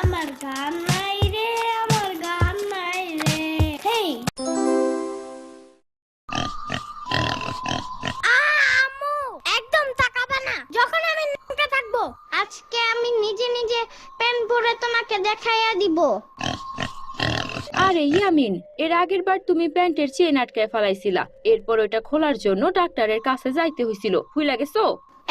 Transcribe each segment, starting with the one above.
আমার গান নাই রে, আমার গান নাই রে। হেই আম্মু, একদম তাকাবে না যখন আমি নোংরা থাকবো। আজকে আমি নিজে নিজে প্যান্ট পরে তোমাকে দেখাইয়া দিব। আরে ইয়ামিন, এর আগের বার তুমি প্যান্টের চেন আটকায় ফেলাইছিলা, এরপর ওটা খোলার জন্য ডাক্তারের কাছে যাইতে হইছিল, ভুইলা গেছো?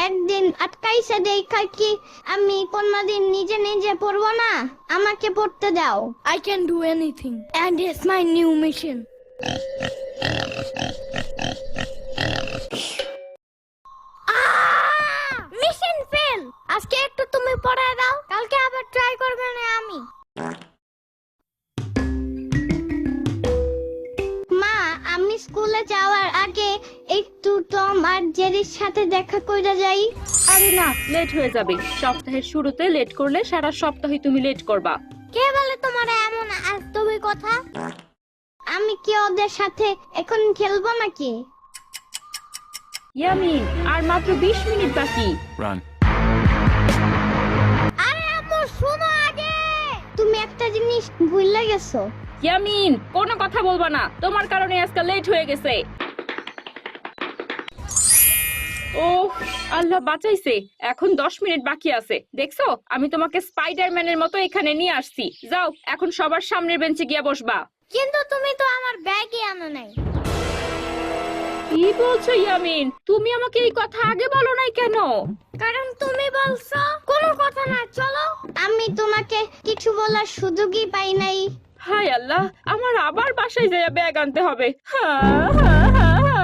একদিন আটকাইছে দেখা কি আমি কোনদিন নিজে নিজে পড়বো না? আমাকে পড়তে দাও। I can do anything and it's my new mission. Mission fail. আজকে একটু তুমি পড়ায় দাও, কালকে আবার ট্রাই করবে না আমি। মা, আমি স্কুলে যাওয়ার আগে একটু টম আর জেরির সাথে দেখা কইরা যাই। আরে না, লেট হয়ে যাবে। সপ্তাহের শুরুতে লেট করলে সারা সপ্তাহে তুমি লেট করবা। কে বলে তোমার এমন আজতবি কথা? আমি কি ওদের সাথে এখন খেলবো নাকি? ইয়ামিন, আর মাত্র 20 মিনিট বাকি। Run. আরে আম্মু শোনো আগে, তুমি একটা জিনিস ভুলে গেছো। ইয়ামিন, কোনো কথা বলবা না, তোমার কারণে আজকে লেট হয়ে গেছে। ও আল্লাহ বাঁচাইছে, এখন 10 মিনিট বাকি আছে। দেখছো, আমি তোমাকে স্পাইডারম্যানের মতো এখানে নিয়ে আসছি। যাও, এখন সবার সামনের বেঞ্চে গিয়া বসবা। কিন্তু তুমি তো আমার ব্যাগই আনো নাই। কি বলছো ইয়ামিন? তুমি আমাকে এই কথা আগে বলো নাই কেন? কারণ তুমি বলছো। কোনো কথা না, চলো। আমি তোমাকে কিছু বলার সুযোগই পাই নাই। হায় আল্লাহ, আমার আবার বাসায় যাইয়া ব্যাগ আনতে হবে। হা, হা, হা, হা।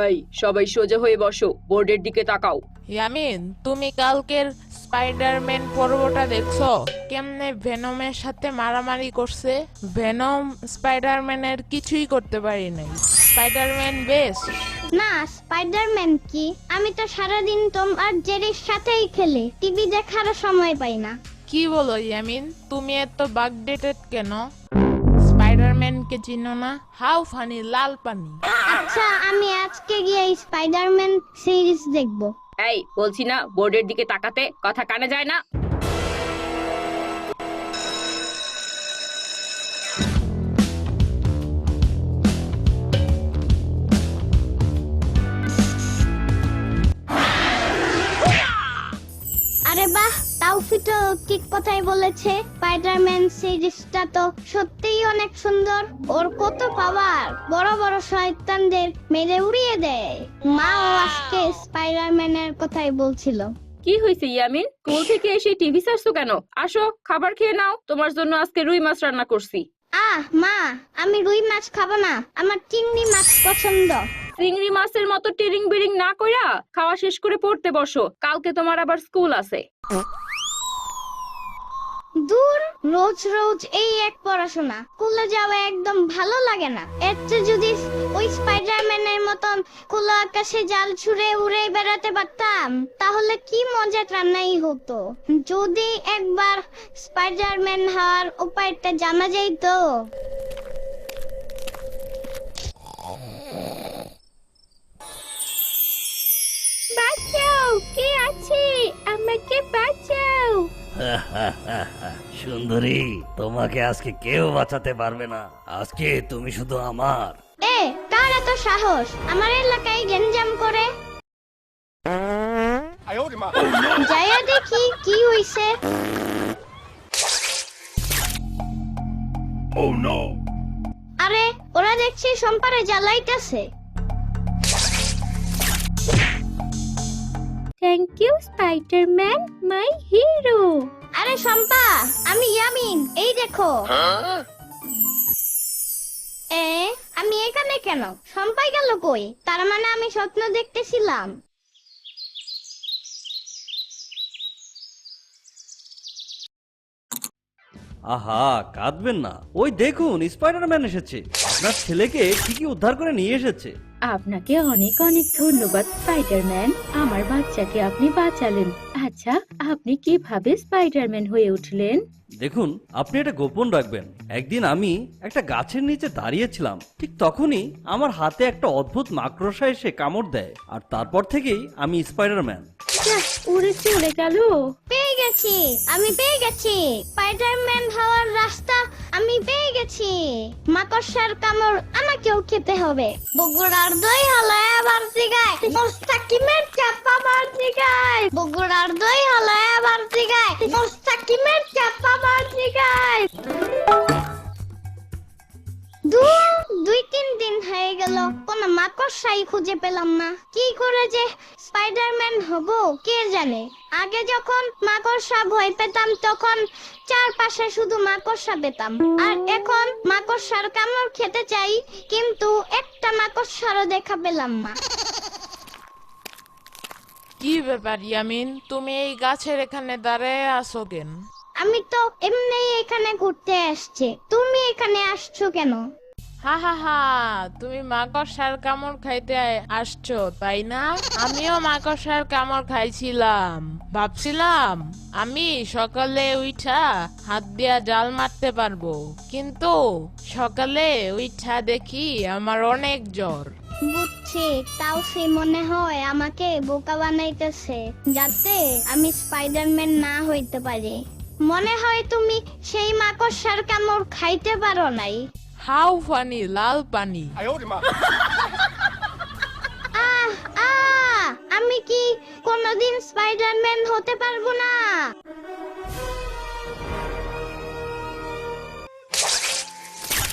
এই সবাই সোজা হয়ে বসো, বোর্ডের দিকে তাকাও। ইয়ামিন, তুমি কালকের স্পাইডারম্যান পর্বটা দেখছো? কেমনে ভেনমের সাথে মারামারি করছে? ভেনম স্পাইডারম্যানের কিছুই করতে পারি নাই। Spiderman best. না, স্পাইডারম্যান কি? আমি তো সারাদিন টম আর জেরির সাথেই খেলি, টিভি দেখার সময় পাই না। কি বলো ইয়ামিন, তুমি এত বাগডেটেড কেন? স্পাইডারম্যানকে চিনো না? হাউ ফানি লাল পানি। আচ্ছা, আমি আজকে গিয়ে স্পাইডারম্যান সিরিজ দেখবো। এই বলছি না বোর্ডের দিকে তাকাতে, কথা কানে যায় না? আরে বাহ, তাওফি তো ঠিক কথাই বলেছে। স্পাইডারম্যান সিরিজটা তো সত্যিই অনেক সুন্দর। ওর কত পাওয়ার, বড় বড় শয়তানদের মেরে উড়িয়ে দেয়। মাও আজকে স্পাইডারম্যানের কথাই বলছিল। কি হয়েছে ইয়ামিন? স্কুল থেকে এসে টিভি সারছো কেন? আসো, খাবার খেয়ে নাও, তোমার জন্য আজকে রুই মাছ রান্না করছি। মা, আমি রুই মাছ খাবো না, আমার চিংড়ি মাছ পছন্দ। চিংড়ি মাছের মতো টিরিং বিরিং না কইরা খাওয়া শেষ করে পড়তে বসো, কালকে তোমার আবার স্কুল আছে। দূর, রোজ রোজ এই এক পড়াশোনা, স্কুলে যাওয়া একদম ভালো লাগে না। এর চেয়ে যদি ওই স্পাইডারম্যানের মতন খোলা আকাশে জাল ছুঁড়ে উড়ে বেড়াতে পারতাম, তাহলে কি মজাটা নাই হতো। যদি একবার স্পাইডারম্যান হওয়ার উপায়টা জানা যেত। বাঁচাও, কে আছে? আমাকে বাঁচাও। সুন্দরী, তোমাকে আজকে কেউ বাঁচাতে পারবে না। আজকে তুমি শুধু আমার। কার এত সাহস আমার এলাকায় গেঞ্জাম করে? যাইয়া দেখি কি হইছে। আরে, ওরা দেখছি সম্পারে জ্বালাইতেছে। Thank you Spiderman, my hero. আরে শম্পা, আমি ইয়ামিন, এই দেখো। আমি এখানে কেন? শম্পাই গেল কই? তার মানে আমি স্বপ্ন দেখতেছিলাম। আহা, কাঁদবেন না। ওই দেখুন, স্পাইডারম্যান এসেছে। আপনার ছেলেকে ঠিকই উদ্ধার করে নিয়ে এসেছে। আপনাকে অনেক অনেক ধন্যবাদ স্পাইডারম্যান, আমার বাচ্চাকে আপনি বাঁচালেন। আচ্ছা, আপনি কিভাবে স্পাইডারম্যান হয়ে উঠলেন? দেখুন, আপনি এটা গোপন রাখবেন। একদিন আমি একটা গাছের নিচে দাঁড়িয়েছিলাম, ঠিক তখনই আমার হাতে একটা অদ্ভুত মাকড়সা এসে কামড় দেয়, আর তারপর থেকেই আমি স্পাইডারম্যান। উড়েছি উড়ে গেল। পেয়ে গেছি, আমি পেয়ে গেছি স্পাইডারম্যান হওয়ার রাস্তা। আমি পেয়ে গেছি। মাকড়সার কামড় আমাকেও খেতে হবে। বগুড়ার দই হলো আবার জিগায়, মোস্তাকিমের চাপা বার জিগায়। বগুড়ার দই হলো আবার জিগায়, মোস্তাকিমের চাপা বার জিগায়। দুই তিন দিন হয়ে গেল, কোন মাকড়সাই খুঁজে পেলাম না। কি করে যে স্পাইডারম্যান হব কে জানে। আগে যখন মাকড়সা ভয় পেতাম তখন চারপাশে শুধু মাকড়সা পেতাম, আর এখন মাকড়সার কামড় খেতে চাই, কিন্তু একটা মাকড়সারও দেখা পেলাম না। কি ব্যাপার ইয়ামিন, তুমি এই গাছের এখানে দাঁড়ায় আছো কেন? আমি তো এমনি এখানে ঘুরতে আসছি, তুমি এখানে আসছো কেন? হা হা হা, তুমি মাকড়সার কামড় খাইতে আসছো তাই না? আমিও মাকড়সার কামড় খাইছিলাম, ভাবছিলাম আমি সকালে উঠা হাত দিয়া জাল মারতে পারবো, কিন্তু সকালে উঠা দেখি আমার অনেক জ্বর। বুঝছি, তাও সে মনে হয় আমাকে বোকা বানাইতেছে যাতে আমি স্পাইডারম্যান না হইতে পারি। মনে হয় তুমি সেই মাকড়সার কামড় খাইতে পারো নাই। হাউ ফানি, লাল পানি। আহ আহ, আমি কি কোনোদিন স্পাইডারম্যান হতে পারবো না?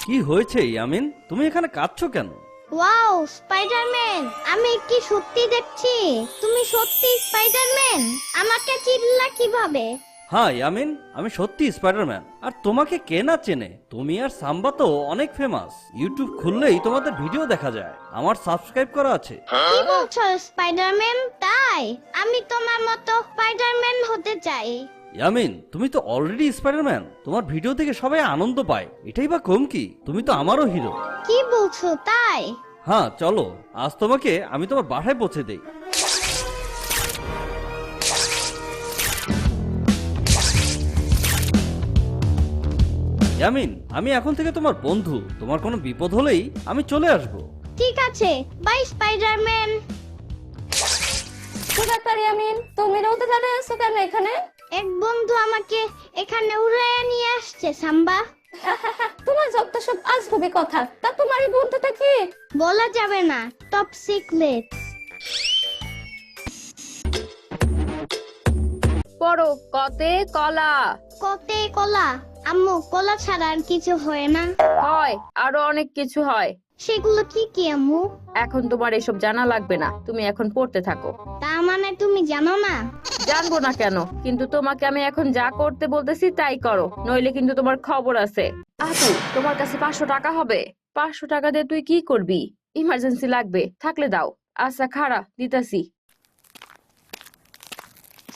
কি হয়েছে ইয়ামিন, তুমি এখানে কাঁদছো কেন? ওয়াও, স্পাইডারম্যান, আমি কি সত্যি দেখছি তুমি সত্যি স্পাইডারম্যান? আমাকে চিনলা কিভাবে? হ্যাঁ ইয়ামিন, আমি সত্যি স্পাইডারম্যান। আর তোমাকে কে না চেনে, তুমি আর সাম্বা তো অনেক ফেমাস। ইউটিউব খুললেই তোমাদের ভিডিও দেখা যায়, আমার সাবস্ক্রাইব করা আছে। কি বলছো স্পাইডারম্যান? তাই আমি তোমার মতো স্পাইডারম্যান হতে চাই। ইয়ামিন, তুমি তো অলরেডি স্পাইডারম্যান, তোমার ভিডিও থেকে সবাই আনন্দ পায়, এটাই বা কম কি? তুমি তো আমারও হিরো। কি বলছো তাই? হ্যাঁ চলো, আজ তোমাকে আমি তোমার বাসায় পৌঁছে দেই। ইয়ামিন, আমি এখন থেকে তোমার বন্ধু, তোমার কোনো বিপদ হলেই আমি চলে আসব। ঠিক আছে, বাই স্পাইডারম্যান। কি ব্যাপার ইয়ামিন, তুমি রোদে দাঁড়িয়ে আছো কেন এখানে? এক বন্ধু আমাকে এখানে উড়াইয়া নিয়ে আসছে সাম্বা। তোমার যত সব আজগুবি কথা, তা তোমার এই বন্ধুটা কি? বলা যাবে না, টপ সিক্রেট। পড়ো, কতে কলা। কতে কলা? আম্মু, কলা ছাড়া আর কিছু হয় না? হয়, আরো অনেক কিছু হয়। সেগুলো কি কি আম্মু? এখন তোমার এসব জানা লাগবে না, তুমি এখন পড়তে থাকো। তা মানে তুমি জানো না? জানবো না কেন, কিন্তু তোমাকে আমি এখন যা করতে বলতেছি তাই করো, নইলে কিন্তু তোমার খবর আছে। আপু, তোমার কাছে 500 টাকা হবে? 500 টাকা দিয়ে তুই কি করবি? ইমার্জেন্সি লাগবে, থাকলে দাও। আচ্ছা খাড়া, দিতাছি।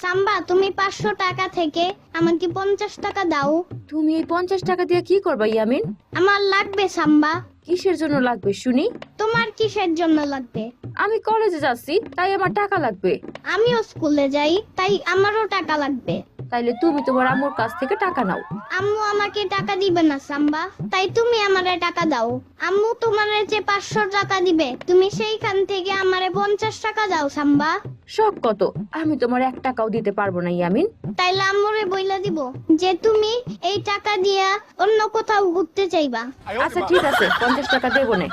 সাম্বা, তুমি 500 টাকা থেকে আমাকে 50 টাকা দাও। তুমি এই 50 টাকা দিয়ে কি করবা ইয়ামিন? আমার লাগবে সাম্বা। কিসের জন্য লাগবে শুনি? তোমার কিসের জন্য লাগবে? আমি কলেজে যাচ্ছি, তাই আমার টাকা লাগবে। আমিও স্কুলে যাই, তাই আমারও টাকা লাগবে। তাইলে তুমি তোমার আম্মুর কাছ থেকে টাকা নাও। আম্মু আমাকে টাকা দিবে না সাম্বা, তাই তুমি আমারে টাকা দাও। আম্মু তোমারে যে 500 টাকা দিবে, তুমি সেইখান থেকে আমারে 50 টাকা দাও সাম্বা। শখ কত, আমি তোমার 1 টাকাও দিতে পারবো না ইয়ামিন। তাইলে আম্মুরে বইলা দিব যে তুমি এই টাকা দিয়া অন্য কোথাও ঘুরতে চাইবা। আচ্ছা ঠিক আছে, 50 টাকা দেবো নে।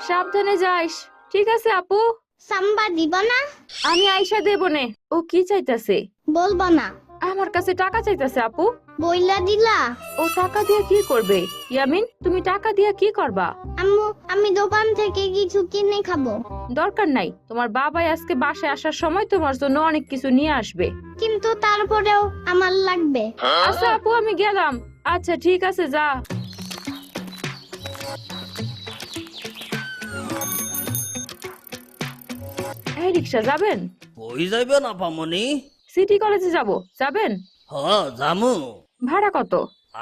সাবধানে যাইস। ঠিক আছে আপু, সাম্বা দিব না? আমি আইসা দেবো নে। ও কি চাইতাছে? বলবো না। আমার কাছে টাকা চাইতাছে আপু। বইলা দিলা? ও টাকা দিয়ে কি করবে? ইয়ামিন, তুমি টাকা দিয়ে কি করবা? আম্মু, আমি দোকান থেকে কিছু কিনে খাবো। দরকার নাই, তোমার বাবাই আজকে বাসায় আসার সময় তোমার জন্য অনেক কিছু নিয়ে আসবে। কিন্তু তারপরেও আমার লাগবে। আচ্ছা আপু, আমি গেলাম। আচ্ছা ঠিক আছে, যা। এই রিক্সা যাবেন? কই যাইবেন আপামনি? সিটি কলেজে যাব, যাবেন? হ জামু। ভাড়া কত?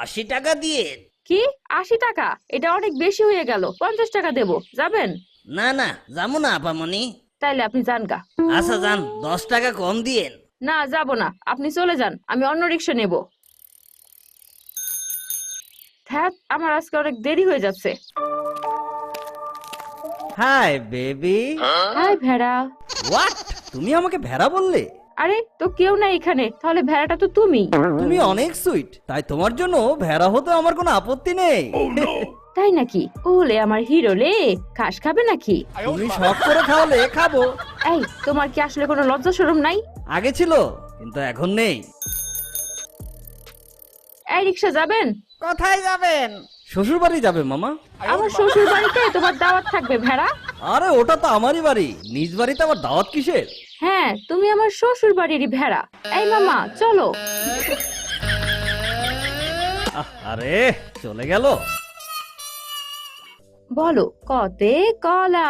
80 টাকা দিয়ে। কি 80 টাকা? এটা অনেক বেশি হয়ে গেল, 50 টাকা দেব, যাবেন? না না, যাবো না আপামনি। তাইলে আপনি যান গা। আচ্ছা যান, 10 টাকা কম দিয়েন। না যাব না, আপনি চলে যান, আমি অন্য রিক্সা নেব। ধ্যাত, আমার আজকে অনেক দেরি হয়ে যাচ্ছে। Hi baby. হাই ভেড়া। হোয়াট? তুমি আমাকে ভেড়া বললে? আরে তো কেউ নাই এখানে, তাহলে ভেড়াটা তো তুমি। তুমি অনেক সুইট, তাই তোমার জন্য ভেড়া হতে আমার কোনো আপত্তি নেই। তাই নাকি? ওলে আমার হিরো লে, ঘাস খাবে নাকি? তুমি শখ করে খাওয়ালে খাবো। এই, তোমার কি আসলে কোনো লজ্জা শরম নাই? আগে ছিল, কিন্তু এখন নেই। এই, রিক্সা যাবেন? কোথায় যাবেন? শ্বশুর বাড়ি যাবে মামা। আমার শ্বশুর বাড়িতে তোমার দাওয়াত থাকবে ভেড়া। আরে ওটা তো আমারই বাড়ি, নিজ বাড়িতে আবার দাওয়াত কিসের? হ্যাঁ, তুমি আমার শ্বশুর বাড়িরই ভেড়া। এই মামা চলো। আরে চলে গেল। বলো, কতে কলা,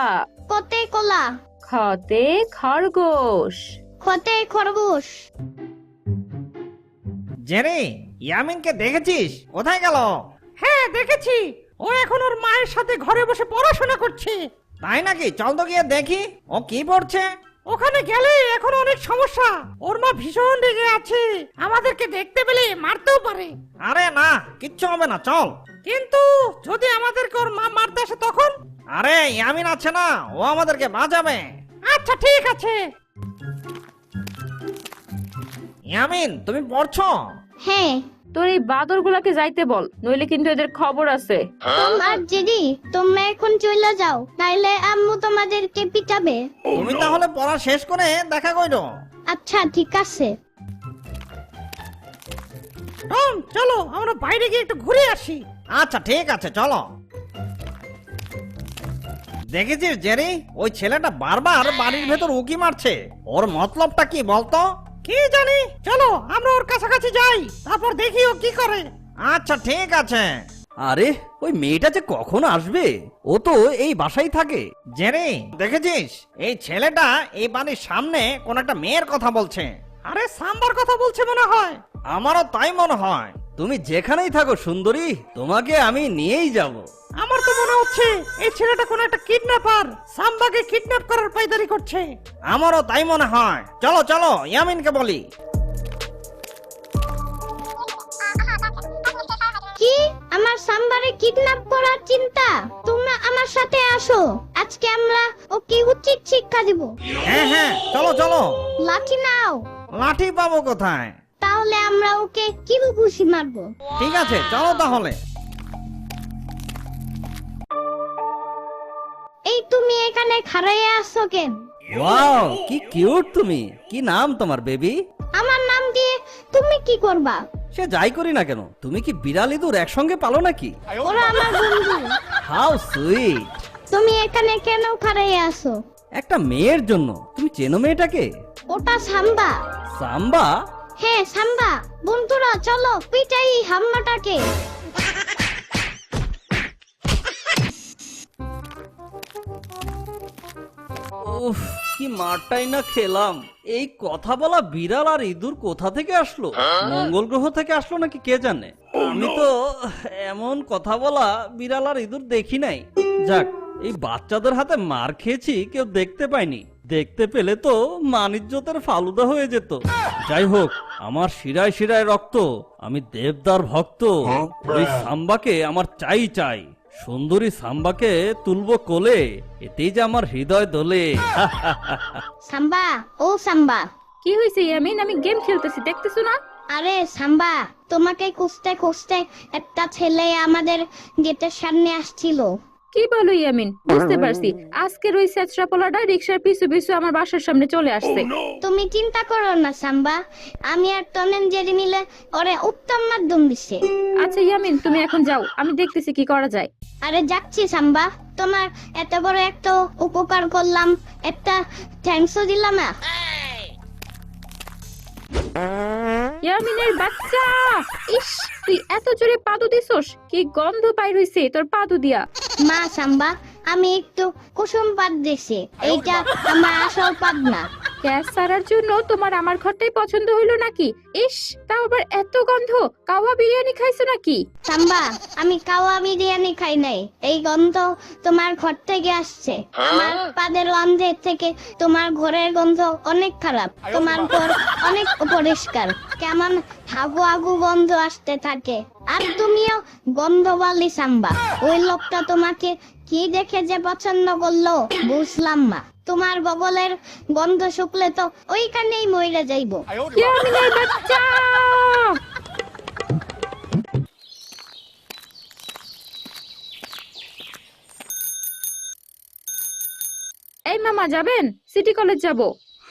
কতে কলা, খতে খরগোশ। খতে খরগোশ। জেরি, ইয়ামিনকে দেখেছিস? কোথায় গেল? হ্যাঁ দেখেছি, ও এখন ওর মায়ের সাথে ঘরে বসে পড়াশোনা করছে। তাই নাকি? চল তো গিয়ে দেখি ও কি পড়ছে। ওখানে গেলে এখন অনেক সমস্যা, ওর মা ভীষণ রেগে আছে, আমাদেরকে দেখতে পেলে মারতেও পারে। আরে না, কিচ্ছু হবে না, চল। কিন্তু যদি আমাদেরকে ওর মা মারতে আসে তখন? আরে ইয়ামিন আছে না, ও আমাদেরকে বাঁচাবে। আচ্ছা ঠিক আছে। ইয়ামিন, তুমি পড়ছো? হ্যাঁ। তোর এই বাদর গুলাকে যাইতে বল, নইলে কিন্তু এদের খবর আছে। তোমার দিদি, তোমরা এখন চলে যাও, নাইলে আম্মু তোমাদেরকে পিটাবে। তুমি তাহলে পড়া শেষ করে দেখা কইরো। আচ্ছা ঠিক আছে। টম, চলো আমরা বাইরে গিয়ে একটু ঘুরে আসি। আচ্ছা ঠিক আছে, চলো। দেখেছিস জেরি, ওই ছেলেটা বারবার বাড়ির ভেতর উকি মারছে, ওর মতলবটা কি বলতো? কি জানি, চলো আমরা ওর কাছাকাছি যাই, তারপর দেখি ও কি করে। আচ্ছা ঠিক আছে। আরে ওই মেয়েটা যে কখন আসবে, ও তো এই বাসায় থাকে। জেরি, দেখেছিস এই ছেলেটা এই বাড়ির সামনে কোন একটা মেয়ের কথা বলছে। আরে সাম্বার কথা বলছে মনে হয়। আমারও তাই মনে হয়। তুমি যেখানেই থাকো সুন্দরী, তোমাকে আমি নিয়েই যাব। আমার তো মনে হচ্ছে এই ছেলেটা কোন একটা কিডন্যাপার, সাম্বাকে কিডন্যাপ করার পায়দারি করছে। আমারও তাই মনে হয়। চলো চলো ইয়ামিনকে বলি। কি? আমার সাম্বারে কিডন্যাপ করার চিন্তা? তোমরা আমার সাথে আসো, আজকে আমরা ওকে উচিত শিক্ষা দিব। হ্যাঁ হ্যাঁ, চলো চলো। লাঠি নাও। লাঠি পাবো কোথায়? তাহলে আমরা ওকে কিল ঘুষি মারবো। ঠিক আছে, চলো তাহলে। এই তুমি এখানে খাড়াইয়া আছো কেন? ওয়াও, কি কিউট তুমি। কি নাম তোমার বেবি? আমার নাম দিয়ে তুমি কি করবা? সে যাই করি না কেন, তুমি কি বিড়াল ইঁদুর একসঙ্গে পালো নাকি? ওরা আমার বন্ধু। How sweet. তুমি এখানে কেন খাড়াইয়া আছো? একটা মেয়ের জন্য। তুমি চেনো মেয়েটাকে? ওটা সাম্বা। সাম্বা? হ্যাঁ সাম্বা। বন্ধুরা চলো পিটাই হাম্মাটাকে। উফ, কি মারটাই না খেলাম। এই কথা বলা বিড়াল আর ইঁদুর কোথা থেকে আসলো? মঙ্গল গ্রহ থেকে আসলো নাকি কে জানে। আমি তো এমন কথা বলা বিড়াল আর ইঁদুর দেখি নাই। যাক, এই বাচ্চাদের হাতে মার খেয়েছি কেউ দেখতে পাইনি। দেখতে পেলে তো মানিজ্যতের ফালুদা হয়ে যেত। যাই হোক, আমার শিরায় শিরায় রক্ত, আমি দেবদার ভক্ত। ওই সাম্বাকে আমার চাই চাই। সুন্দরী সাম্বাকে তুলবো কোলে, এতেই যে আমার হৃদয় দোলে। সাম্বা, ও সাম্বা। কি হয়েছে ইয়ামিন? আমি গেম খেলতেছি, দেখতেছো না? আরে সাম্বা, তোমাকে খুঁজতে খুঁজতে একটা ছেলে আমাদের গেটের সামনে আসছিল। কি বলো ইয়ামিন? বুঝতে পারছি, আজকের ওই সেচরা পোলাটা রিক্সার পিছু পিছু আমার বাসার সামনে চলে আসছে। তুমি চিন্তা করো না সাম্বা, আমি আর টমেন জেরি মিলে ওরে উত্তম মাধ্যম দিচ্ছে। আচ্ছা ইয়ামিন, তুমি এখন যাও, আমি দেখতেছি কি করা যায়। আরে যাচ্ছি সাম্বা, তোমার এত বড় একটা উপকার করলাম, একটা থ্যাঙ্কসও দিলাম না। ইয়ামিনের বাচ্চা, ইস তুই এত জোরে পাদু দিছস, কি গন্ধ পাই রইছে তোর পাদু দিয়া। মা সাম্বা, আমি একটু কুসুম পাত দিছি, এইটা আমার আসল পাত না। গ্যাস সারার জন্য তোমার আমার ঘরটাই পছন্দ হইলো নাকি? ইস, তাও আবার এত গন্ধ। কাওয়া বিরিয়ানি খাইছো নাকি? সাম্বা, আমি কাওয়া বিরিয়ানি খাই নাই, এই গন্ধ তোমার ঘর থেকে আসছে। আমার পাদের গন্ধের থেকে তোমার ঘরের গন্ধ অনেক খারাপ। তোমার ঘর অনেক অপরিষ্কার, কেমন হাগু হাগু গন্ধ আসতে থাকে। আর তুমিও গন্ধওয়ালি সাম্বা। ওই লোকটা তোমাকে কি দেখে যে পছন্দ করলো বুঝলাম না। তোমার বগলের গন্ধ শুকলে তো ওইখানেই মরে যাইবো। ইয়ামিনের বাচ্চা! এই মামা যাবেন? সিটি কলেজ যাব।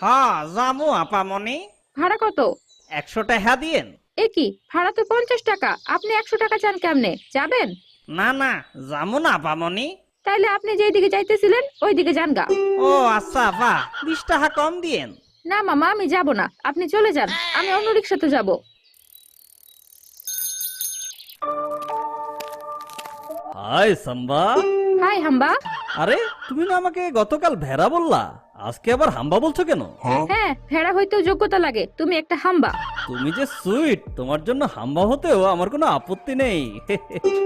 হ্যাঁ যাবো আপামনি। ভাড়া কত? 100 টাকা দিয়েন। এ কি, ভাড়া তো 50 টাকা, আপনি 100 টাকা চান কেমনে? যাবেন? না না যাবো না আপামনি। তাইলে আপনি যেই দিকে যাইতেছিলেন ওই দিকে যান গা। ও আচ্ছা আপা, 20 টাকা কম দিয়েন। না মামা, আমি যাব না, আপনি চলে যান, আমি অন্য রিক্সাতে যাব। হাই সাম্বা। হাই হাম্বা। আরে তুমি না আমাকে গতকাল ভেড়া বললা, আজকে আবার হাম্বা বলছো কেন? হ্যাঁ, ভেড়া হইতেও যোগ্যতা লাগে, তুমি একটা হাম্বা। তুমি যে সুইট, তোমার জন্য হাম্বা হতেও আমার কোনো আপত্তি নেই।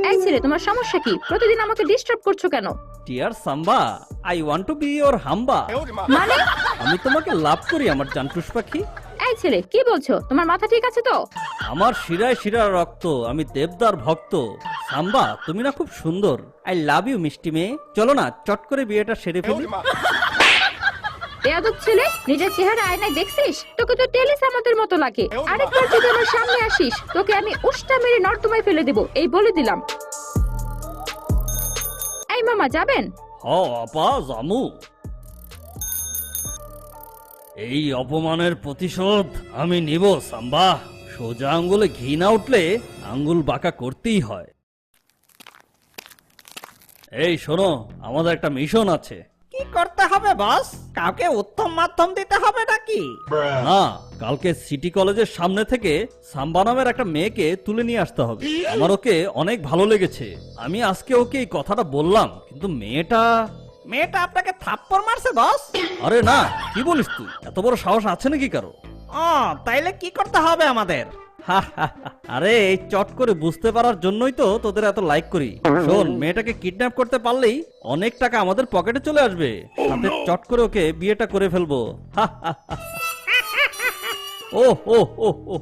এই ছেলে, তোমার সমস্যা কি? প্রতিদিন আমাকে ডিস্টার্ব করছো কেন? Dear Samba, I want to be your হাম্বা। মানে? আমি তোমাকে লাভ করি আমার জানটুস পাখি। এই ছেলে, কি বলছো? তোমার মাথা ঠিক আছে তো? আমার শিরায় শিরার রক্ত, আমি দেবদার ভক্ত। সাম্বা, তুমি না খুব সুন্দর। আই লাভ ইউ মিষ্টি মেয়ে। চলো না চট করে বিয়েটা সেরে ফেলি। বেয়াদব ছেলে, নিজের চেহারা আয়নায় দেখছিস? তোকে তো টেলিসামাতের মতো লাগে। আরেকবার যদি আমার সামনে আসিস, তোকে আমি উষ্টা মেরে নর্দমায় ফেলে দেব, এই বলে দিলাম। এই মামা যাবেন? হ আপা, জামু। এই অপমানের প্রতিশোধ আমি নিব সাম্বা। সোজা আঙ্গুলে ঘি না উঠলে আঙ্গুল বাঁকা করতেই হয়। এই শোনো, আমাদের একটা মিশন আছে। কি করতে হবে বস? কাউকে উত্তম মাধ্যম দিতে হবে নাকি? না, কালকে সিটি কলেজের সামনে থেকে সাম্বা নামের একটা মেয়েকে তুলে নিয়ে আসতে হবে। আমার ওকে অনেক ভালো লেগেছে। আমি আজকে ওকে এই কথাটা বললাম, কিন্তু মেয়েটা আপনাকে থাপ্পড় মারছে বস? আরে না, কি বলিস তুই? এত বড় সাহস আছে নাকি কারো? ও তাইলে কি করতে হবে আমাদের? আরে এই চট করে বুঝতে পারার জন্যই তো তোদের এত লাইক করি। শোন, মেয়েটাকে কিডন্যাপ করতে পারলেই অনেক টাকা আমাদের পকেটে চলে আসবে, সাথে চট করে ওকে বিয়েটা করে ফেলবো। ও ও ও ও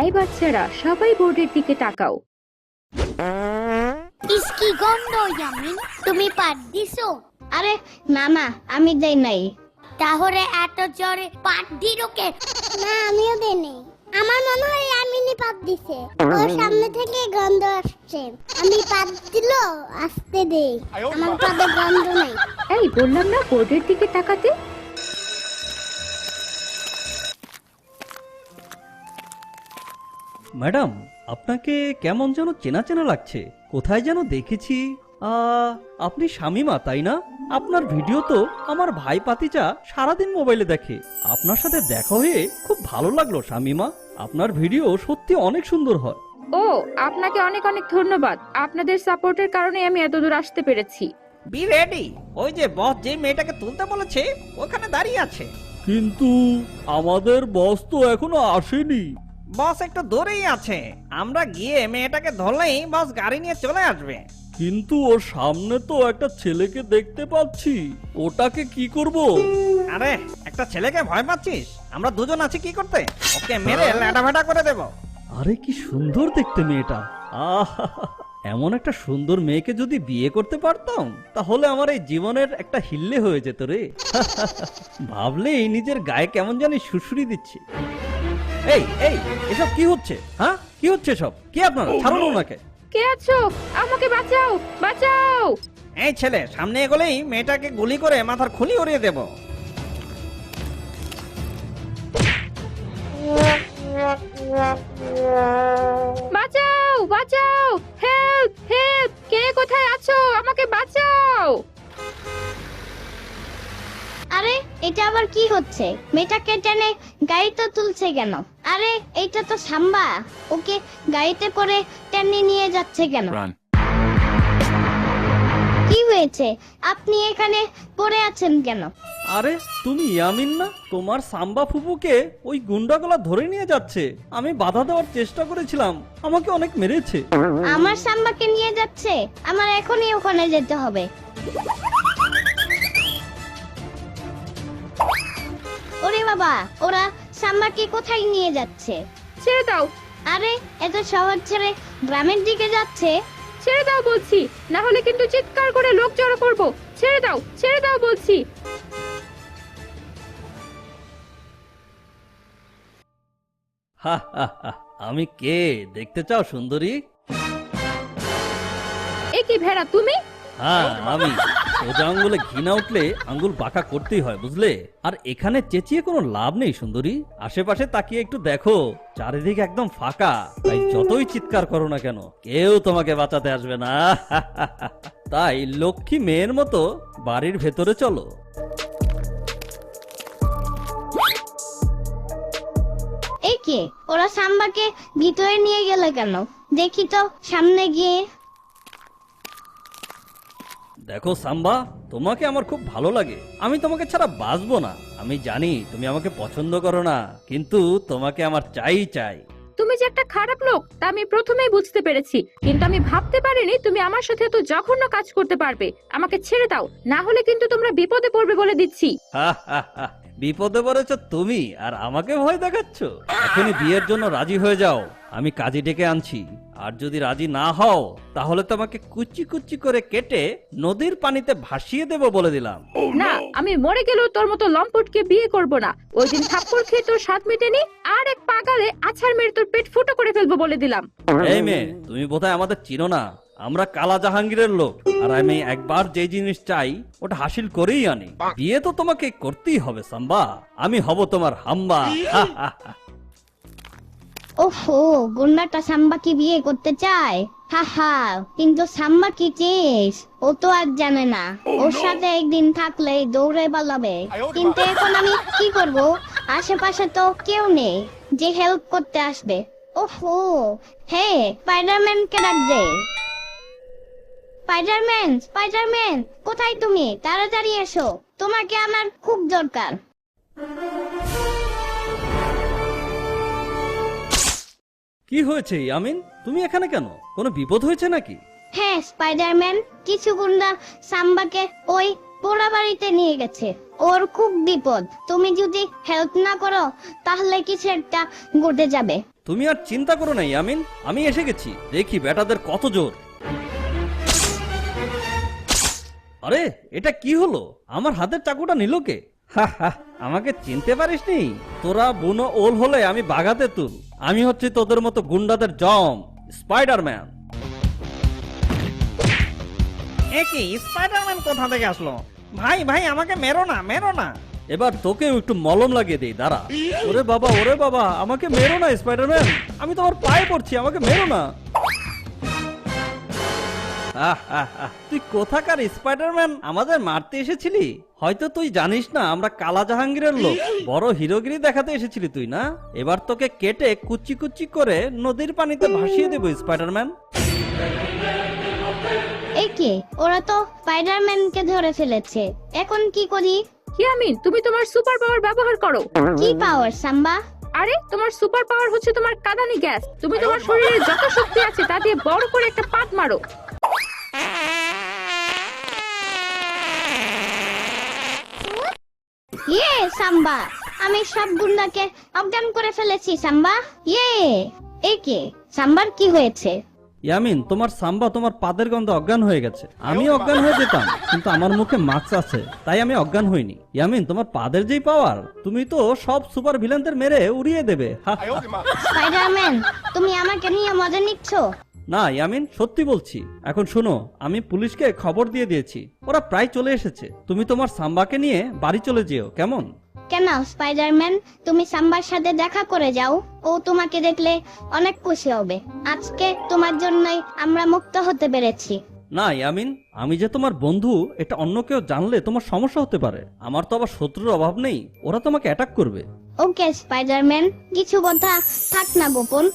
এই বাচ্চারা, সবাই বোর্ডের দিকে তাকাও। ইসকি গন্ধ ইয়ামিন, তুমি পাট দিছো? আরে না না, আমি দেই নাই। তাহলে এত জোরে পাট দিলোকে? না, আমিও দেই নাই। আমার মনে হয় ইয়ামিনই পাট দিছে, ওর সামনে থেকে গন্ধ আসছে। আমি পাট দিল আসতে দেই, আমার পাতে গন্ধ নাই। এই বললাম না বোর্ডের দিকে তাকাতে। ম্যাডাম, আপনাকে কেমন যেন চেনা চেনা লাগছে, কোথায় যেন দেখেছি। আপনি শামিমা তাই না? আপনার ভিডিও তো আমার ভাই পাতিচা সারাদিন মোবাইলে দেখে। আপনার সাথে দেখা হয়ে খুব ভালো লাগলো শামিমা। আপনার ভিডিও সত্যি অনেক সুন্দর হয়। ও, আপনাকে অনেক অনেক ধন্যবাদ। আপনাদের সাপোর্টের কারণে আমি এতদূর আসতে পেরেছি। Be ready. ওই যে বস যে মেয়েটাকে তুলতে বলেছে ওখানে দাঁড়িয়ে আছে। কিন্তু আমাদের বস তো এখনো আসেনি। বস একটু দূরেই আছে, আমরা গিয়ে মেয়েটাকে ধরলেই বস গাড়ি নিয়ে চলে আসবে। কিন্তু ওর সামনে তো একটা ছেলেকে দেখতে পাচ্ছি, ওটাকে কি করব? আরে একটা ছেলেকে ভয় পাচ্ছিস? আমরা দুজন আছি কি করতে? ওকে মেরে ল্যাটাফাটা করে দেব। আরে কি সুন্দর দেখতে মেয়েটা। এমন একটা সুন্দর মেয়েকে যদি বিয়ে করতে পারতাম, তাহলে আমার এই জীবনের একটা হিল্লে হয়ে যেত রে। ভাবলেই নিজের গায়ে কেমন জানি সুরসুরি দিচ্ছে। এই এই এসব কি হচ্ছে? হ্যাঁ, কি হচ্ছে সব? কি আপনারা? ছাড়ুন ওনাকে। কে আছো? আমাকে বাঁচাও, বাঁচাও! এই ছেলে সামনে এগোলেই মেয়েটাকে গুলি করে মাথার খুলি উড়িয়ে দেব। বাঁচাও, বাঁচাও! Help, help! কে কোথায় আছো? আমাকে বাঁচাও! আরে এটা আবার কি হচ্ছে? মেয়েটাকে টেনে গাড়িতে তুলছে কেন? আরে এইটা তো সাম্বা, ওকে গাড়িতে করে টেনে নিয়ে যাচ্ছে কেন? কি হয়েছে? আপনি এখানে পড়ে আছেন কেন? আরে তুমি ইয়ামিন না? তোমার সাম্বা ফুপুকে ওই গুন্ডাগুলা ধরে নিয়ে যাচ্ছে। আমি বাধা দেওয়ার চেষ্টা করেছিলাম, আমাকে অনেক মেরেছে। আমার সাম্বাকে নিয়ে যাচ্ছে? আমার এখনই ওখানে যেতে হবে। বাবা, ওরা সাম্বাকে কোথায় নিয়ে যাচ্ছে? ছেড়ে দাও, আরে এত শহর ছেড়ে গ্রামের দিকে যাচ্ছে। ছেড়ে দাও বলছি, না হলে কিন্তু চিৎকার করে লোক জড়ো করব। ছেড়ে দাও বলছি। হা হা হা, আমি কে দেখতে চাও সুন্দরী? এ কি ভেড়া তুমি? হ্যাঁ আমি। সোজা আঙ্গুলে ঘৃণা উঠলে আঙ্গুল বাঁকা করতেই হয়, বুঝলে? আর এখানে চেঁচিয়ে কোনো লাভ নেই সুন্দরী। আশেপাশে তাকিয়ে একটু দেখো, চারিদিকে একদম ফাঁকা। তাই যতই চিৎকার করো না কেন, কেউ তোমাকে বাঁচাতে আসবে না। তাই লক্ষ্মী মেয়ের মতো বাড়ির ভেতরে চলো। এই কে? ওরা সাম্বাকে ভিতরে নিয়ে গেলে কেন? দেখি তো সামনে গিয়ে। দেখো সাম্বা, তোমাকে আমার খুব ভালো লাগে। আমি তোমাকে ছাড়া বাঁচবো না। আমি জানি তুমি আমাকে পছন্দ করো না, কিন্তু তোমাকে আমার চাই। তুমি যে একটা খারাপ লোক তা আমি প্রথমেই বুঝতে পেরেছি, কিন্তু আমি ভাবতে পারিনি তুমি আমার সাথে এত জঘন্য কাজ করতে পারবে। আমাকে ছেড়ে দাও, না হলে কিন্তু তোমরা বিপদে পড়বে বলে দিচ্ছি। হা হা হা, বিপদে পড়েছ তুমি আর আমাকে ভয় দেখাচ্ছ? এখনই বিয়ের জন্য রাজি হয়ে যাও, আমি কাজী ডেকে আনছি। আর যদি রাজি না হও, তাহলে তোমাকে কুচি কুচি করে কেটে নদীর পানিতে ভাসিয়ে দেব বলে দিলাম। না, আমি মরে গেলেও তোর মতো লম্পটকে বিয়ে করব না। ওই দিন থাপ্পড় খেয়ে তোর স্বাদ মেটেনি, আর এক পাগালে আছাড় মেরে তোর পেট ফুটো করে ফেলবো বলে দিলাম। এই মেয়ে, তুমি বোধহয় আমাদের চিনো না। আমরা কালা জাহাঙ্গীরের লোক, আর আমি একবার যে জিনিস চাই ওটা হাসিল করেই আনি। বিয়ে তো তোমাকে করতেই হবে সাম্বা। আমি হব তোমার হাম্বা। হা হা হা। ওহো, গুন্ডাটা সাম্বাকে বিয়ে করতে চায়। হা, কিন্তু সাম্বা কি চিস? ও তো আর জানে না। ওর সাথে একদিন থাকলে দৌড়ে পালাবে। কিন্তু এখন আমি কি করব? আশেপাশে তো কেউ নেই যে হেল্প করতে আসবে। ওহো, হে স্পাইডারম্যানকে ডাক দে। স্পাইডারম্যান, কোথায় তুমি? তাড়াতাড়ি এসো, তোমাকে আমার খুব দরকার। কি হয়েছে ইয়ামিন? তুমি এখানে কেন? কোনো বিপদ হয়েছে নাকি? হ্যাঁ স্পাইডারম্যান, কিছু গুন্ডা সাম্বাকে ওই পোড়া বাড়িতে নিয়ে গেছে। ওর খুব বিপদ। তুমি যদি হেল্প না করো তাহলে কিছু একটা ঘটে যাবে। তুমি আর চিন্তা করো না ইয়ামিন, আমি এসে গেছি। দেখি বেটাদের কত জোর। আরে এটা কি হলো? আমার হাতের চাকুটা নিল কে? হা হা, আমাকে চিনতে পারিসনি? তোরা বুনো ওল হলে আমি বাগাতে তুল। আমি হচ্ছি তোদের মতো গুন্ডাদের জম, স্পাইডারম্যান। এ কি, স্পাইডারম্যান কোথা থেকে আসলো? ভাই আমাকে মেরো না। এবার তোকেও একটু মলম লাগিয়ে দেই, দাঁড়া। ওরে বাবা, আমাকে মেরো না স্পাইডারম্যান। আমি তোমার পায়ে পড়ছি, আমাকে মেরো না। তুই কোথাকার স্পাইডারম্যান? আমাদের মারতে এসেছিলি? হয়তো তুই জানিস না আমরা কালা জাহাঙ্গীরের লোক। বড় হিরোগিরি দেখাতে এসেছিলি তুই না? এবার তোকে কেটে কুচি কুচি করে নদীর পানিতে ভাসিয়ে দেবো স্পাইডারম্যান। এই কি, ওরা তো স্পাইডারম্যানকে ধরে ফেলেছে। এখন কি করি? ইয়ামিন, তুমি তোমার সুপার পাওয়ার ব্যবহার করো। কি পাওয়ার সাম্বা? আরে তোমার সুপার পাওয়ার হচ্ছে তোমার কাঁদানি গ্যাস। তুমি তোমার শরীরে যত শক্তি আছে তা দিয়ে বড় করে একটা পাত মারো। ইয়ে সাম্বা, আমি সব গুন্ডাকে অজ্ঞান করে ফেলেছি সাম্বা। ইয়ে, এই কি, সাম্বার কি হয়েছে? ইয়ামিন, তোমার সাম্বা তোমার পাদের গন্ধে অজ্ঞান হয়ে গেছে। আমি অজ্ঞান হয়ে যেতাম, কিন্তু আমার মুখে মাস্ক আছে তাই আমি অজ্ঞান হইনি। ইয়ামিন, তোমার পাদের যেই পাওয়ার, তুমি তো সব সুপার ভিলেনদের মেরে উড়িয়ে দেবে। স্পাইডারম্যান, তুমি আমাকে নিয়ে মজা নিচ্ছ? না ইয়ামিন, সত্যি বলছি। এখন শুনো, আমি পুলিশকে খবর দিয়ে দিয়েছি, ওরা প্রায় চলে এসেছে। তুমি তোমার সাম্বাকে নিয়ে বাড়ি চলে যেও, কেমন? কেন স্পাইডারম্যান, তুমি সাম্বার সাথে দেখা করে যাও। ও তোমাকে দেখলে অনেক খুশি হবে। আজকে তোমার জন্যই আমরা মুক্ত হতে পেরেছি। না ইয়ামিন, আমি যে তোমার বন্ধু এটা অন্য কেউ জানলে তোমার সমস্যা হতে পারে। আমার তো আবার শত্রুর অভাব নেই, ওরা তোমাকে অ্যাটাক করবে। ওকে স্পাইডারম্যান, কিছু কথা থাক না গোপন।